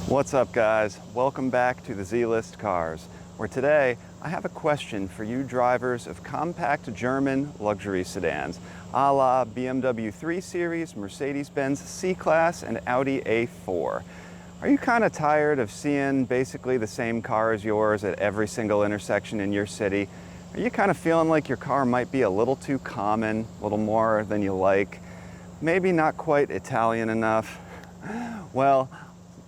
What's up, guys? Welcome back to the Z-List Cars, where today I have a question for you drivers of compact German luxury sedans, a la BMW 3 Series, Mercedes-Benz C-Class, and Audi A4. Are you kind of tired of seeing basically the same car as yours at every single intersection in your city? Are you kind of feeling like your car might be a little too common, a little more than you like? Maybe not quite Italian enough? Well,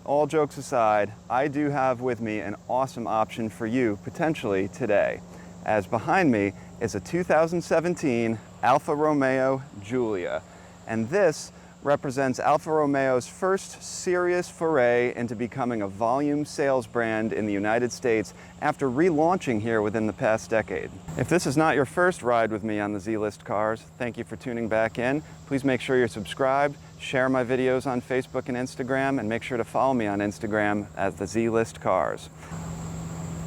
all jokes aside, I do have with me an awesome option for you potentially today, as behind me is a 2017 Alfa Romeo Giulia, and this represents Alfa Romeo's first serious foray into becoming a volume sales brand in the United States after relaunching here within the past decade. If this is not your first ride with me on the Z-List Cars, thank you for tuning back in. Please make sure you're subscribed, share my videos on Facebook and Instagram, and make sure to follow me on Instagram at the Z-List Cars.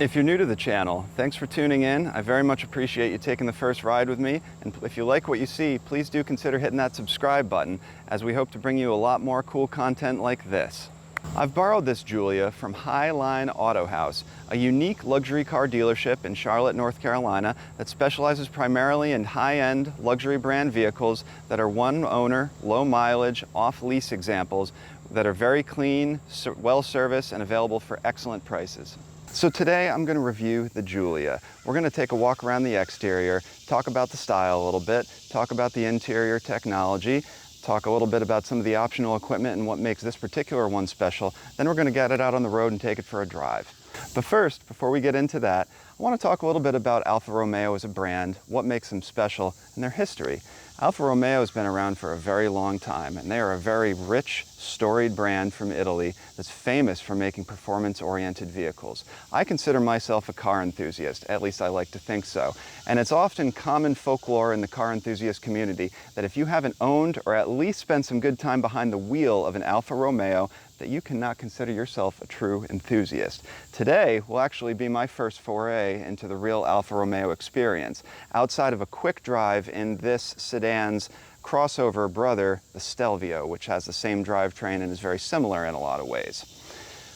If you're new to the channel, thanks for tuning in. I very much appreciate you taking the first ride with me. And if you like what you see, please do consider hitting that subscribe button, as we hope to bring you a lot more cool content like this. I've borrowed this Giulia from Hi Line AutoHaus, a unique luxury car dealership in Charlotte, North Carolina that specializes primarily in high-end luxury brand vehicles that are one-owner, low-mileage, off-lease examples that are very clean, well-serviced, and available for excellent prices. So today I'm going to review the Giulia. We're going to take a walk around the exterior, talk about the style a little bit, talk about the interior technology, talk a little bit about some of the optional equipment and what makes this particular one special. Then we're going to get it out on the road and take it for a drive. But first, before we get into that, I want to talk a little bit about Alfa Romeo as a brand, what makes them special, and their history. Alfa Romeo has been around for a very long time, and they are a very rich, storied brand from Italy that's famous for making performance-oriented vehicles. I consider myself a car enthusiast, at least I like to think so. And it's often common folklore in the car enthusiast community that if you haven't owned or at least spent some good time behind the wheel of an Alfa Romeo, that you cannot consider yourself a true enthusiast. Today will actually be my first foray into the real Alfa Romeo experience, outside of a quick drive in this sedan's crossover brother, the Stelvio, which has the same drivetrain and is very similar in a lot of ways.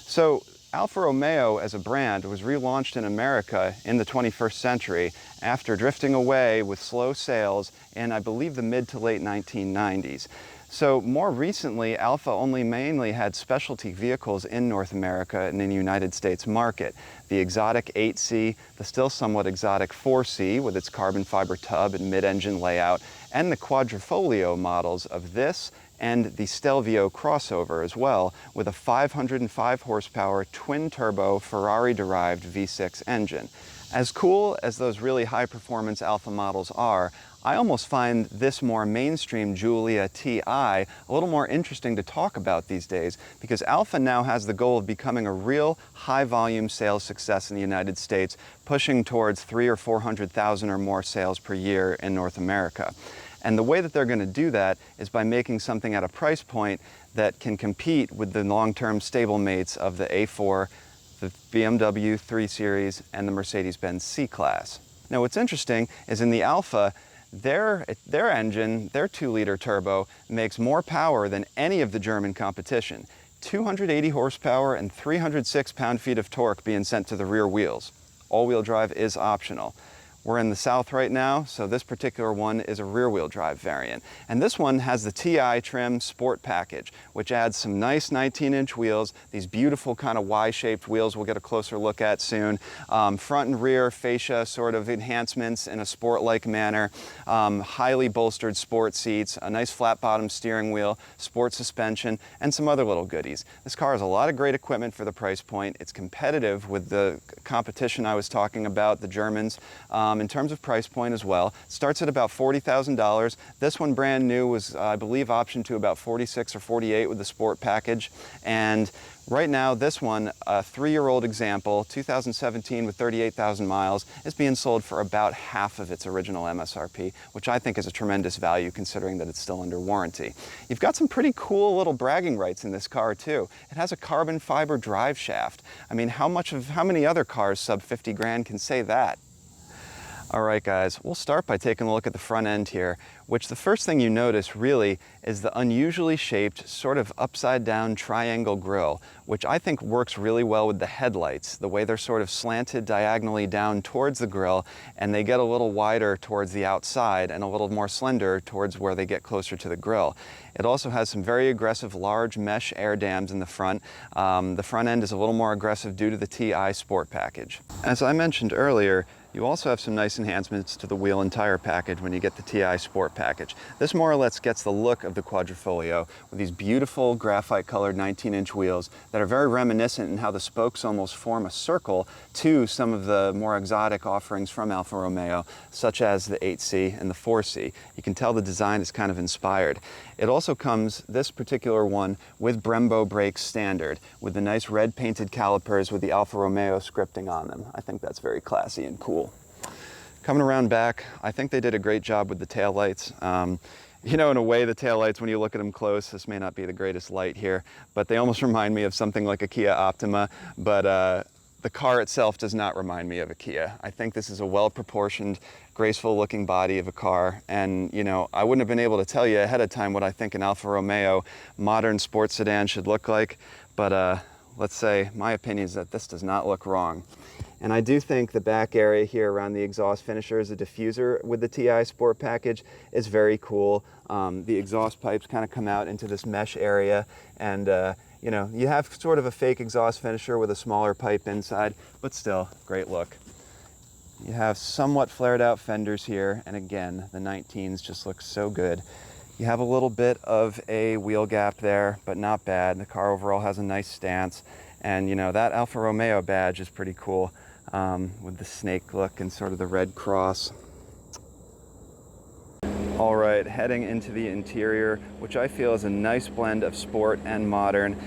So Alfa Romeo as a brand was relaunched in America in the 21st century after drifting away with slow sales in, I believe, the mid to late 1990s. So more recently, Alfa only mainly had specialty vehicles in North America and in the United States market. The exotic 8C, the still somewhat exotic 4C with its carbon fiber tub and mid-engine layout, and the quadrifolio models of this and the Stelvio crossover as well, with a 505 horsepower twin-turbo Ferrari-derived V6 engine. As cool as those really high-performance Alfa models are, I almost find this more mainstream Giulia TI a little more interesting to talk about these days, because Alfa now has the goal of becoming a real high-volume sales success in the United States, pushing towards 300,000 or 400,000 or more sales per year in North America. And the way that they're going to do that is by making something at a price point that can compete with the long-term stablemates of the A4, the BMW 3 Series, and the Mercedes-Benz C-Class. Now what's interesting is in the Alfa, their engine, their 2-liter turbo, makes more power than any of the German competition. 280 horsepower and 306 pound-feet of torque being sent to the rear wheels. All-wheel drive is optional. We're in the South right now, so this particular one is a rear-wheel drive variant. And this one has the TI trim Sport package, which adds some nice 19-inch wheels, these beautiful kind of Y-shaped wheels we'll get a closer look at soon, front and rear fascia sort of enhancements in a sport-like manner, highly bolstered sport seats, a nice flat-bottom steering wheel, sport suspension, and some other little goodies. This car has a lot of great equipment for the price point. It's competitive with the competition I was talking about, the Germans, in terms of price point as well. It starts at about $40,000. This one brand new was, I believe, optioned to about $46,000 or $48,000 with the Sport package. And right now, this one, a 3-year-old example, 2017 with 38,000 miles, is being sold for about half of its original MSRP, which I think is a tremendous value considering that it's still under warranty. You've got some pretty cool little bragging rights in this car too. It has a carbon fiber drive shaft. I mean, how many other cars sub 50 grand can say that? All right, guys, we'll start by taking a look at the front end here, which the first thing you notice really is the unusually shaped, sort of upside down triangle grille, which I think works really well with the headlights, the way they're sort of slanted diagonally down towards the grille, and they get a little wider towards the outside and a little more slender towards where they get closer to the grille. It also has some very aggressive large mesh air dams in the front. The front end is a little more aggressive due to the TI Sport package. As I mentioned earlier, you also have some nice enhancements to the wheel and tire package when you get the TI Sport package. This more or less gets the look of the Quadrifoglio with these beautiful graphite colored 19-inch wheels that are very reminiscent in how the spokes almost form a circle to some of the more exotic offerings from Alfa Romeo, such as the 8C and the 4C. You can tell the design is kind of inspired. It also comes, this particular one, with Brembo brakes standard, with the nice red painted calipers with the Alfa Romeo scripting on them. I think that's very classy and cool. Coming around back, I think they did a great job with the taillights. You know, in a way, the taillights, when you look at them close, this may not be the greatest light here, but they almost remind me of something like a Kia Optima, but the car itself does not remind me of a Kia. I think this is a well-proportioned, graceful-looking body of a car, and you know, I wouldn't have been able to tell you ahead of time what I think an Alfa Romeo modern sports sedan should look like, but let's say my opinion is that this does not look wrong. And I do think the back area here around the exhaust finisher, the diffuser with the TI Sport package, is very cool. The exhaust pipes kind of come out into this mesh area, and you know, you have sort of a fake exhaust finisher with a smaller pipe inside, but still, great look. You have somewhat flared out fenders here, and again, the 19s just look so good. You have a little bit of a wheel gap there, but not bad. The car overall has a nice stance, and you know, that Alfa Romeo badge is pretty cool, with the snake look and sort of the red cross. All right, heading into the interior, which I feel is a nice blend of sport and modern.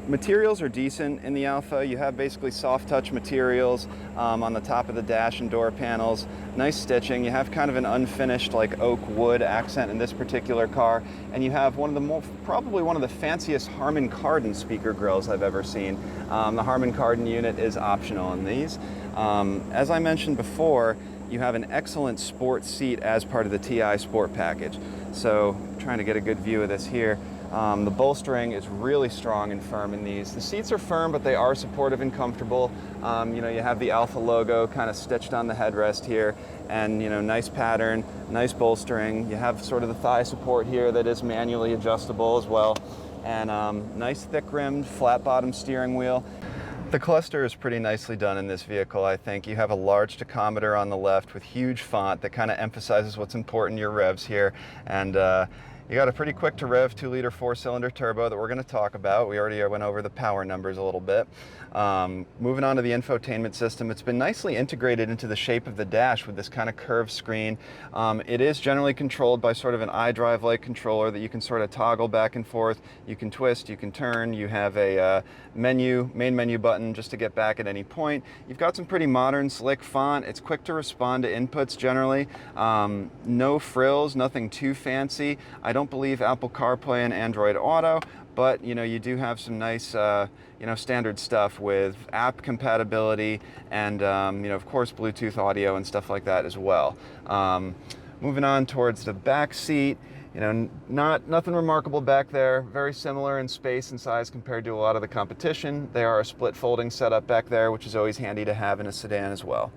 Materials are decent in the Alfa. You have basically soft touch materials on the top of the dash and door panels. Nice stitching. You have kind of an unfinished like oak wood accent in this particular car, and you have one of the probably one of the fanciest Harman Kardon speaker grills I've ever seen. The Harman Kardon unit is optional in these. As I mentioned before, you have an excellent sport seat as part of the TI Sport package. So, trying to get a good view of this here. The bolstering is really strong and firm in these. The seats are firm, but they are supportive and comfortable. You know, you have the Alfa logo kind of stitched on the headrest here, and you know, nice pattern, nice bolstering. You have sort of the thigh support here that is manually adjustable as well, and nice thick-rimmed, flat-bottom steering wheel. The cluster is pretty nicely done in this vehicle, I think. You have a large tachometer on the left with huge font that kind of emphasizes what's important in your revs here, and you got a pretty quick to rev 2-liter 4-cylinder turbo that we're going to talk about. We already went over the power numbers a little bit. Moving on to the infotainment system, it's been nicely integrated into the shape of the dash with this kind of curved screen. It is generally controlled by sort of an iDrive-like controller that you can sort of toggle back and forth. You can twist, you can turn. You have a main menu button just to get back at any point. You've got some pretty modern, slick font. It's quick to respond to inputs generally. No frills, nothing too fancy. I don't believe Apple CarPlay and Android Auto, but you know, you do have some nice you know, standard stuff with app compatibility and you know, of course, Bluetooth audio and stuff like that as well. Moving on towards the back seat, you know, nothing remarkable back there. Very similar in space and size compared to a lot of the competition. They are a split folding setup back there, which is always handy to have in a sedan as well.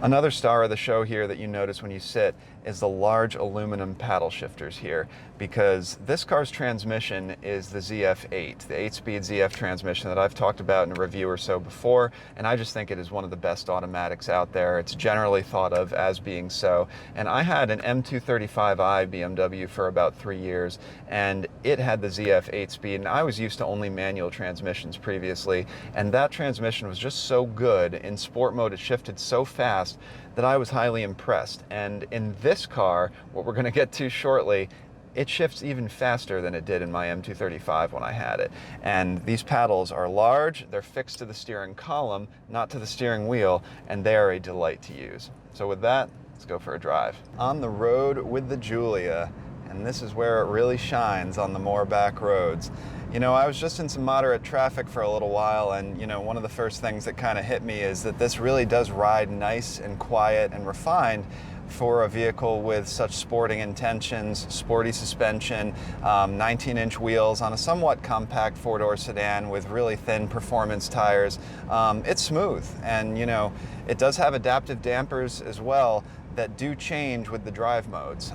Another star of the show here that you notice when you sit is the large aluminum paddle shifters here, because this car's transmission is the ZF8, the 8-speed ZF transmission that I've talked about in a review or so before, and I just think it is one of the best automatics out there. It's generally thought of as being so, and I had an M235i BMW for about 3 years, and it had the ZF 8-speed, and I was used to only manual transmissions previously, and that transmission was just so good. In sport mode, it shifted so fast that I was highly impressed. And in this car, what we're going to get to shortly, it shifts even faster than it did in my M235 when I had it. And these paddles are large, they're fixed to the steering column, not to the steering wheel, and they are a delight to use. So with that, let's go for a drive. On the road with the Giulia. and this is where it really shines on the more back roads. You know, I was just in some moderate traffic for a little while, and you know, one of the first things that kind of hit me is that this really does ride nice and quiet and refined for a vehicle with such sporting intentions, sporty suspension, 19-inch wheels on a somewhat compact four-door sedan with really thin performance tires. It's smooth, and you know, it does have adaptive dampers as well that do change with the drive modes.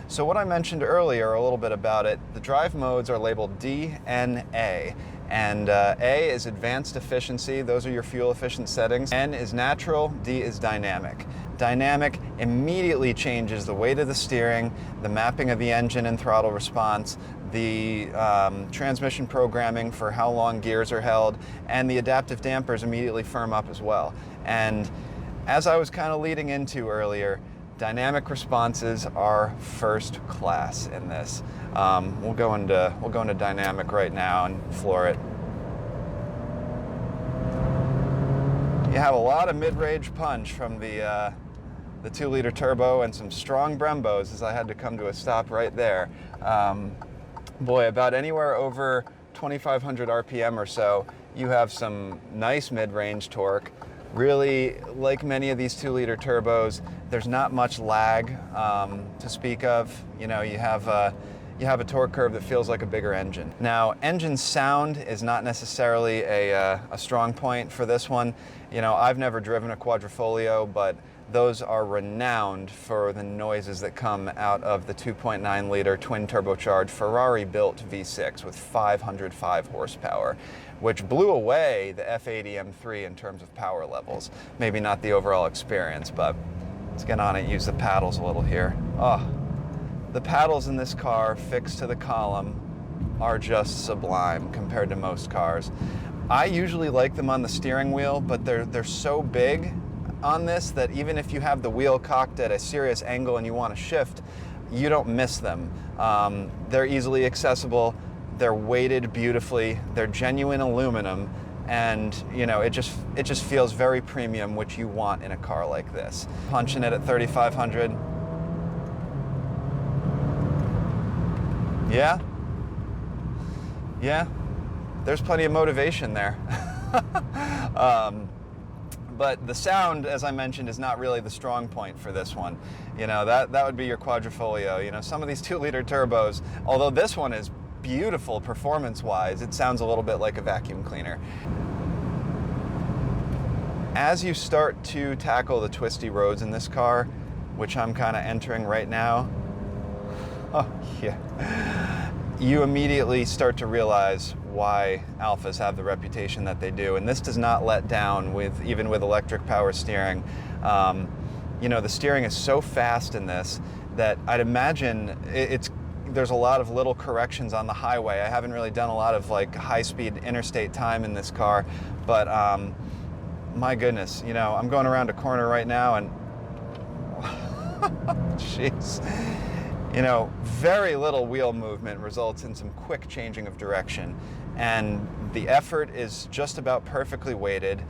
So what I mentioned earlier, a little bit about it, the drive modes are labeled D and A. And A is advanced efficiency, those are your fuel efficient settings. N is natural, D is dynamic. Dynamic immediately changes the weight of the steering, the mapping of the engine and throttle response, the transmission programming for how long gears are held, and the adaptive dampers immediately firm up as well. And as I was kind of leading into earlier, dynamic responses are first class in this. We'll go into dynamic right now and floor it. You have a lot of mid-range punch from the 2-liter turbo and some strong Brembos, as I had to come to a stop right there. Boy, about anywhere over 2,500 RPM or so, you have some nice mid-range torque. Really, like many of these 2-liter turbos, there's not much lag to speak of. You know, you have a torque curve that feels like a bigger engine. Now, engine sound is not necessarily a strong point for this one. You know, I've never driven a Quadrifoglio, but those are renowned for the noises that come out of the 2.9-liter twin turbocharged Ferrari-built V6 with 505 horsepower, which blew away the F80 M3 in terms of power levels. Maybe not the overall experience, but let's get on it and use the paddles a little here. Oh, the paddles in this car fixed to the column are just sublime compared to most cars. I usually like them on the steering wheel, but they're so big on this that even if you have the wheel cocked at a serious angle and you want to shift, you don't miss them. They're easily accessible, they're weighted beautifully, they're genuine aluminum, and you know, it just feels very premium, which you want in a car like this. Punching it at 3,500. Yeah, there's plenty of motivation there. But the sound, as I mentioned, is not really the strong point for this one. You know, that would be your Quadrifoglio. You know, some of these 2-liter turbos, although this one is beautiful performance-wise, it sounds a little bit like a vacuum cleaner. As you start to tackle the twisty roads in this car, which I'm kind of entering right now, oh yeah, you immediately start to realize why Alfas have the reputation that they do, and this does not let down even with electric power steering. You know, the steering is so fast in this that I'd imagine there's a lot of little corrections on the highway. I haven't really done a lot of like high-speed interstate time in this car, but my goodness, you know, I'm going around a corner right now and jeez. You know, very little wheel movement results in some quick changing of direction, and the effort is just about perfectly weighted.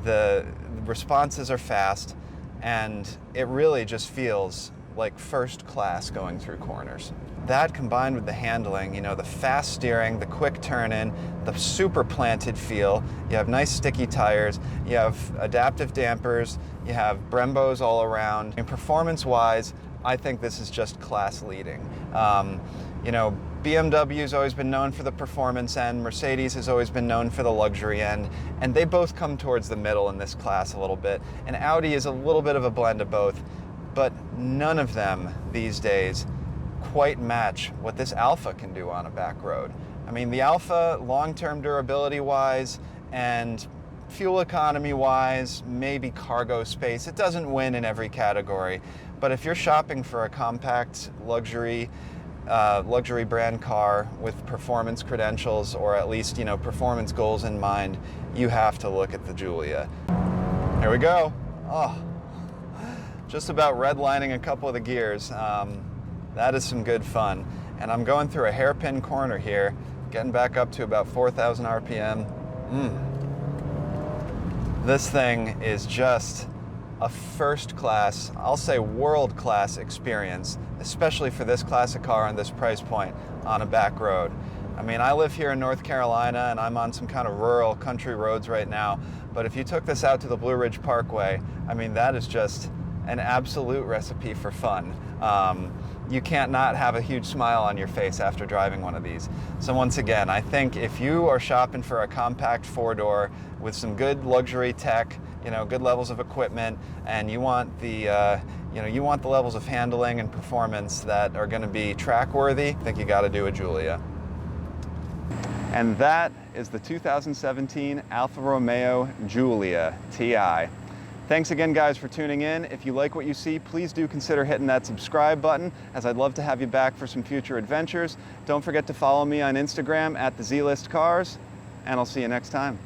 The responses are fast, and it really just feels like first class going through corners. That combined with the handling, you know, the fast steering, the quick turn in, the super planted feel, you have nice sticky tires, you have adaptive dampers, you have Brembos all around, and performance-wise, I think this is just class leading. You know, BMW's always been known for the performance end, Mercedes has always been known for the luxury end, and they both come towards the middle in this class a little bit. And Audi is a little bit of a blend of both, but none of them these days quite match what this Alfa can do on a back road. I mean, the Alfa, long-term durability-wise and fuel economy-wise, maybe cargo space, it doesn't win in every category. But if you're shopping for a compact luxury brand car with performance credentials, or at least, you know, performance goals in mind, you have to look at the Giulia. Here we go. Oh, just about redlining a couple of the gears. That is some good fun. And I'm going through a hairpin corner here, getting back up to about 4,000 RPM. This thing is just a first-class, I'll say world-class experience, especially for this classic car and this price point on a back road. I mean, I live here in North Carolina and I'm on some kind of rural country roads right now, but if you took this out to the Blue Ridge Parkway, I mean, that is just an absolute recipe for fun. You can't not have a huge smile on your face after driving one of these. So once again, I think if you are shopping for a compact four-door with some good luxury tech, good levels of equipment, and you want the you want the levels of handling and performance that are going to be track-worthy, I think you got to do a Giulia. And that is the 2017 Alfa Romeo Giulia TI. Thanks again, guys, for tuning in. If you like what you see, please do consider hitting that subscribe button, as I'd love to have you back for some future adventures. Don't forget to follow me on Instagram @thezlistcars, and I'll see you next time.